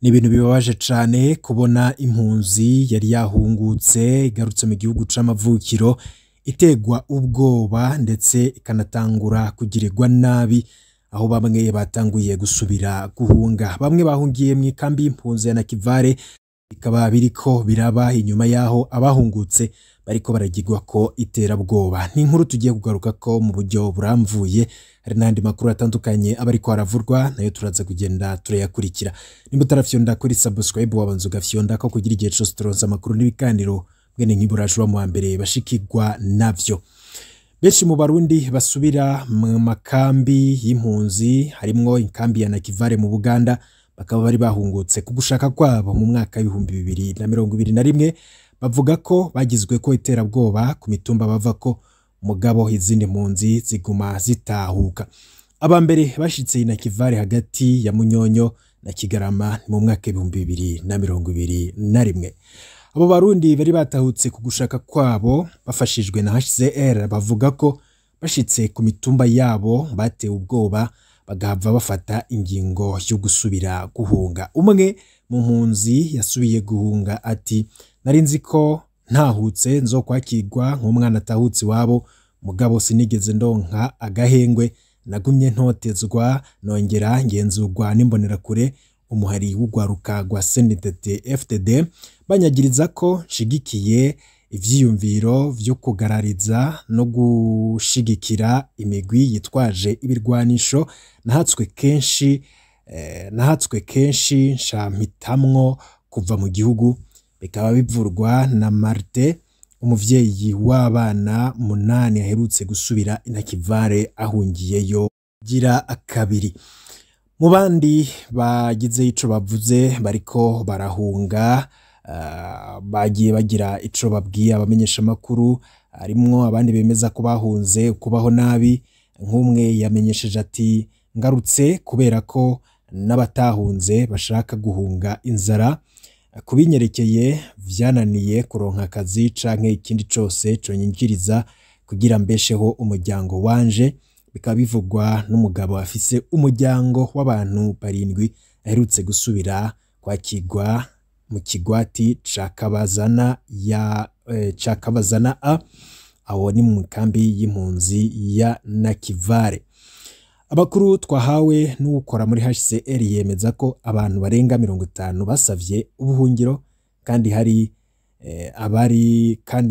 Ni ibintu bibabaje cane kubona impunzi yari yahungutse igarutse mu gihugu c'amavukiro itegwa ubwoba ndetse ikanatangura kugirirwa nabi aho bamwe batanguye gusubira guhunga. Bamwe bahungiye mw'ikambi y'impunzi ya Nakivale bikaba biriko biraba inyuma yaho abahungutse bariko baragirwako iterabwoba. Ni inkuru tugiye kugarukako mu buryo buramvuye, hari n'andi makuru atandukanye aba ariko aravurwa nayo turaza kugenda turayakurikira. Nimba utarafyonda kuri subscribe wabanza ugafyondako kugira igihe cose turonse amakuru n'ibiganiro mwene nk'iburaje mu wa mbere bashikirwa navyo. Benshi mu Barundi basubira mu makambi y'impunzi harimwo inkambi ya Nakivale mu Buganda bakaba bari bahungutse ku gushaka kwabo mu mwaka w'ibihumbi 2021 bavuga ko bagizweko iterabwoba ku mitumba bavako mugabo izindi mpunzi ziguma zitahuka. Abambere bashitse i Nakivale hagati ya Munyonyo na Kigarama mu mwaka w'ibihumbi 2021. Abo Barundi bari batahutse ku gushaka kwabo bafashijwe na HCR bavuga ko bashitse ku mitumba yabo batewe ubwoba bagahava bafata ingingo yo gusubira guhunga. Umwe mu mpunzi yasubiye guhunga ati narinzi ko ntahutse nzokwakirwa nk'umwana atahutse wabo mugabo sinigeze ndonka agahengwe nagumye ntotezwa nongera ngenzurwa n'imbonerakure umuhari w'ugwaruka rwa CNDD FDD banyagiriza ko nshigikiye ivyiyumviro vyo kugarariza no gushigikira imigwi yitwaje ibirwanisho nahatswe kenshi nshampitamwo kuva mu gihugu. Bikaba bivurwa na Marte umuvyeyi w'abana 8 aherutse gusubira i Nakivale ahungiyeyo gira akabiri. Mu bandi bagize ico bavuze bariko barahunga bagiye bagira ico babwiye abamenyesha makuru, harimwo abandi bemeza ko bahunze kubaho nabi. Nk'umwe yamenyesheje ati ngarutse kubera ko n'abatahunze bashaka guhunga inzara, kubinyerekeye vyananiye kuronka akazi canke ikindi cose conyinjiriza kugira mbesheho umuryango wanje. Bikaba bivugwa n'umugabo afise umuryango w'abantu 7 aherutse gusubira kwakirwa mu kigwati ca Kabazana A aho ni mu kambi y'impunzi ya Nakivale. Abakuru twahawe n'ukora muri HCR yemeza ko abantu barenga 50 basavye ubuhungiro kandi hari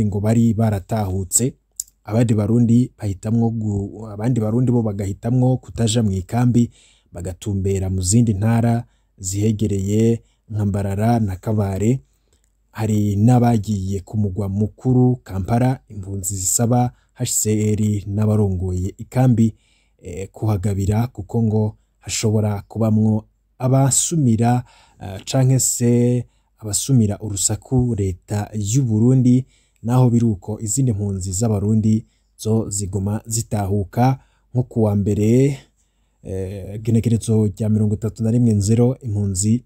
ngo bari baratahutse. Abandi Barundi bo bagahitamwo kutaja mu ikambi bagatumbera mu zindi ntara zihegereye nka Mbarara na Kabare. Hari n'abagiye ku mugwa mukuru Kampala. Impunzi zisaba HCR n'abarongoye ikambi kuhagabira kuko ngo hashobora kubamwo abasumira canke se abasumira urusaku leta y'u Burundi. Naho biruko izindi mpunzi z'abarundi zo ziguma zitahuka nko kuwa mbere genekerezo rya 31 impunzi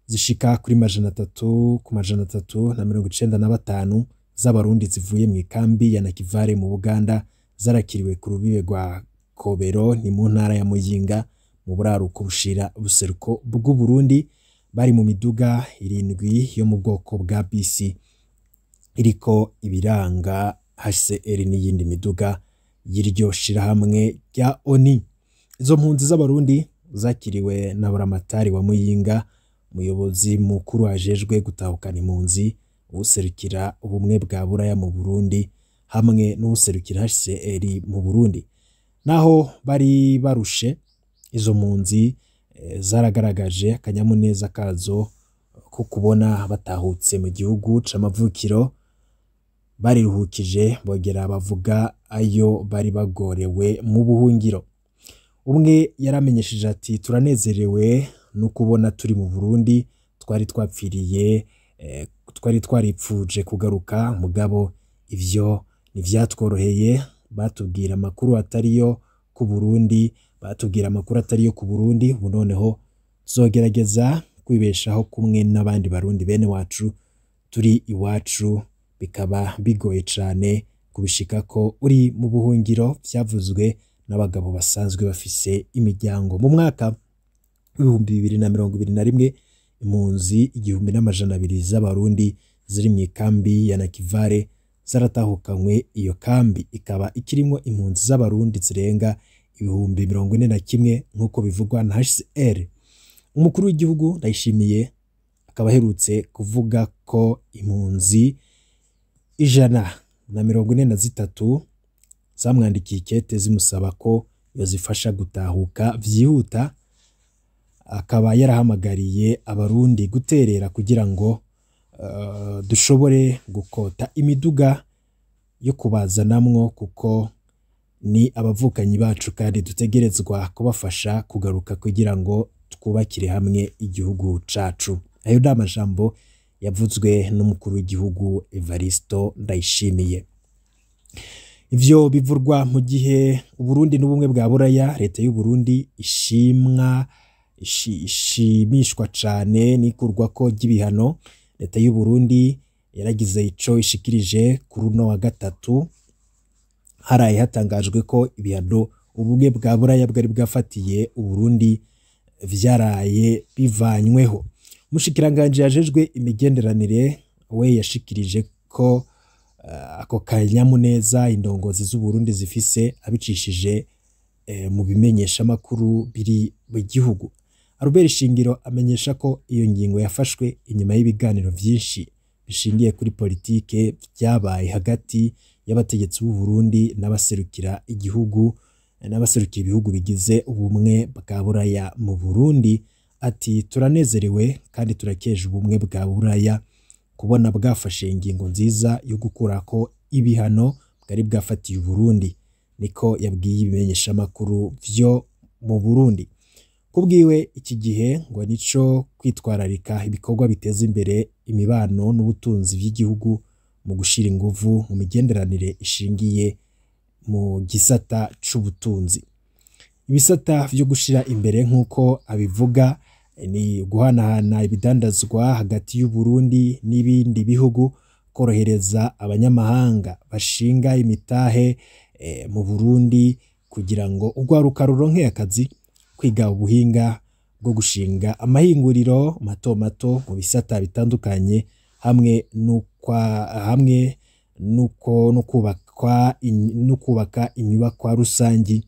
zishika kuri 395 z'abarundi zivuye mu ikambi ya Nakivale mu Buganda zarakiriwe ku rubibe rwa Kobero ni mu ntara ya Muyinga mu buraruko bushira ubuseruko bw'u Burundi. Bari mu miduga 7 yo mu bwoko bwa BC iriko ibiranga HCR n'iyindi miduga y'iryo shirahamwe rya ONI. Izo mpunzi z'abarundi zakiriwe na Buramatari wa Muyinga, umuyobozi mukuru ajejwe gutahukana impunzi, userukira ubumwe bwa Buraya mu Burundi hamwe n'userukira HCR mu Burundi. Naho bari barushe izo mpunzi zaragaragaje akanyamuneza kazo ko kubona batahutse mu gihugu c'amavukiro. Bariruhukije bogera bavuga ayo bari bagorewe mu buhungiro. Umwe yaramenyesheje ati turanezerewe no kubona turi mu Burundi, twari twaripfuje kugaruka mugabo ivyo ntivyatworoheye. Batubwira amakuru atariyo ku Burundi, ubu noneho tuzogerageza kwibeshaho kumwe n'abandi Barundi bene wacu turi iwacu. Bikaba bigoye cane kubishika ko uri mu buhungiro, vyavuzwe n'abagabo basanzwe bafise imiryango. Mu mwaka w'ibihumbi 2021 impunzi 1,200 z'abarundi ziri mu ikambi ya Nakivale zaratahukanywe. Iyo kambi ikaba ikirimo impunzi z'abarundi zirenga 41,000 nk'uko bivugwa na HCR. Umukuru w'igihugu Ndayishimiye akaba aherutse kuvuga ko impunzi 143 zamwandikiye ikete zimusaba ko yozifasha gutahuka vyihuta. Akaba yarahamagariye abarundi guterera kugira ngo dushobore gukota imiduga yo kubazanamwo, kuko ni abavukanyi bacu kandi dutegerezwa kubafasha kugaruka kugira ngo twubakire hamwe igihugu cacu. Ayo ni amajambo yavuzwe n'umukuru w'igihugu Evaristo Ndayishimiye. Ivyo bivurwa mu gihe Uburundi n'ubumwe bwa Buraya, leta y'u Burundi ishimishwa cane n'ikurwa ko ry'ibihano. Leta y'u Burundi yaragize ico ishikirije kuri uno wa gatatu, haraye hatangajwe ko ibihano ubumwe bwa Buraya bwari bwafatiye Uburundi vyaraye bivanyweho. Umushikiranganje yajejwe imigenderanire we yashikirije ko ako kanyamuneza indongozi z'u Burundi zifise abicishije mu bimenyesha makuru biri mu gihugu. Albert Shingiro amenyesha ko iyo ngingo yafashwe inyuma y'ibiganiro vyinshi bishingiye kuri politike vyabaye hagati y'abategetsi b'u Burundi n'abaserukira igihugu n'abaserukiye ibihugu bigize ubumwe bwa Buraya mu Burundi. Ati turanezerewe kandi turakeje ubumwe bwa Buraya kubona bwafashe ingingo nziza yo gukurako ibihano bwari bwafatiye u Burundi, niko yabwiye ibimenyesha makuru vyo mu Burundi. Kubwiwe iki gihe ngo nico kwitwararika ibikorwa biteza imbere imibano n'ubutunzi by'igihugu mu gushira inguvu mu migenderanire ishingiye mu gisata c'ubutunzi. Ibisata vyo gushira imbere nk'uko abivuga ni guhanahana ibidandazwa hagati y'u Burundi n'ibindi bihugu, korohereza abanyamahanga bashinga imitahe mu Burundi kugira ngo urwaruka ruronke akazi, kwiga ubuhinga bwo gushinga amahinguriro mato mato mu bisata bitandukanye, hamwe no kubaka inyubakwa rusangi.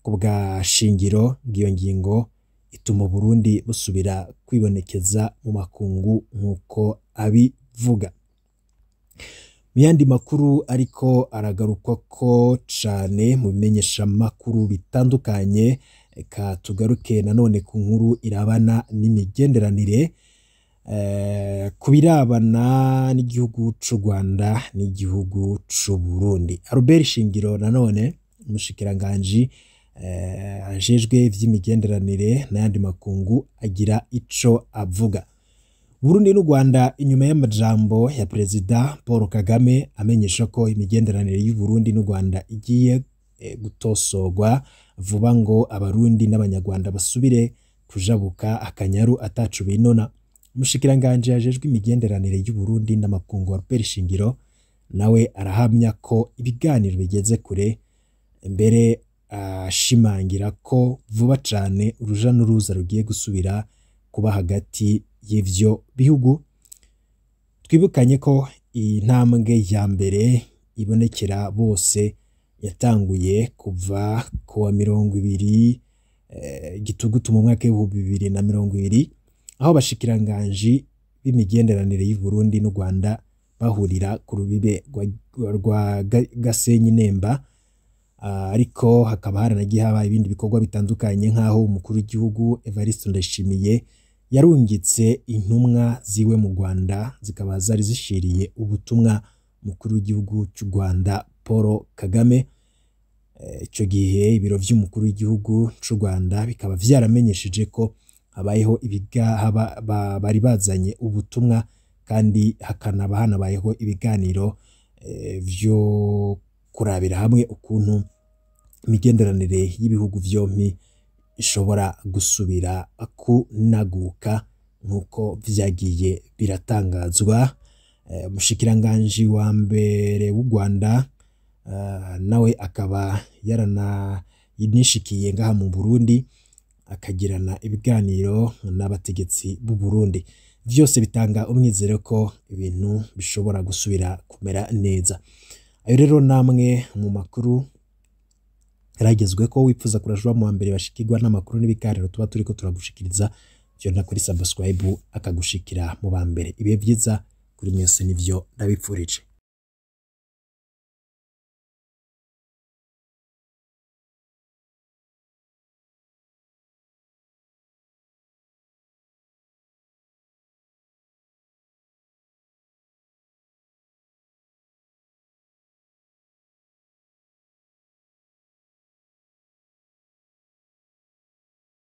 Ku bwa Shingiro, ngiyo ngingo ituma Burundi busubira kwibonekeza mu makungu nk'uko abivuga. Mu yandi makuru ariko aragarukwa ko cane mu bimenyesha makuru bitandukanye, eka tugaruke nanone ku nkuru irabana n'imigenderanire kubirabana n'igihugu c'u Rwanda n'igihugu c'u Burundi. Albert Shingiro nanone umushikiranganje ajejwe vy'imigenderanire n'ayandi makungu agira ico avuga. Burundi n'u Rwanda inyuma y'amajambo ya Perezida Paul Kagame amenyesha ko imigenderanire y'u Burundi n'u Rwanda igiye gutosorwa vuba ngo abarundi n'abanyarwanda basubire kujabuka akanyaru atacu binona. Umushikiranganje yajejwe imigenderanire y'u Burundi n'amakungu Albert Shingiro nawe arahamya ko ibiganiro bigeze kure, mbere ashimangira ko vuba cane uruja n'uruza rugiye gusubira kuba hagati y'ivyo bihugu. Twibukanye ko intambwe ya mbere ibonekera bose yatanguye kuva ku wa 20 Gitugutu mu mwaka w'2020, aho bashikiranganje b'imigenderanire y'u Burundi n'u Rwanda bahurira ku rubibe rwa Gasenyi Nemba. Ariko hakaba haranagiye haba ibindi bikorwa bitandukanye, nk'aho umukuru w'igihugu Evaristo Ndayishimiye yarungitse intumwa ziwe mu Rwanda, zikaba zari zishiriye ubutumwa mukuru w'igihugu cy'u Rwanda Paul Kagame. Ico gihe ibiro vy'umukuru w'igihugu c'u Rwanda bikaba vyaramenyesheje ko habayeho bari bazanye ubutumwa, kandi hakanaba hanabayeho ibiganiro vyo kurabira hamwe ukuntu imigenderanire y'ibihugu vyompi ishobora gusubira kunaguka nk'uko vyagiye biratangazwa. Umushikiranganje wa mbere w'u Rwanda nawe akaba yaranishikiye ngaha mu Burundi, akagirana ibiganiro n'abategetsi b'u Burundi. Vyose bitanga umwizero ko ibintu bishobora gusubira kumera neza. Ayo rero namwe mu makuru yaragezwe ko wifuza kurashwa mu mbere bashikirwa n'amakuru n'ibiganiro tuba turiko turagushikiriza, byo na kuri subscribe akagushikira mu bambere. Ibihe byiza kuri mwese nivyo ndabipfurije.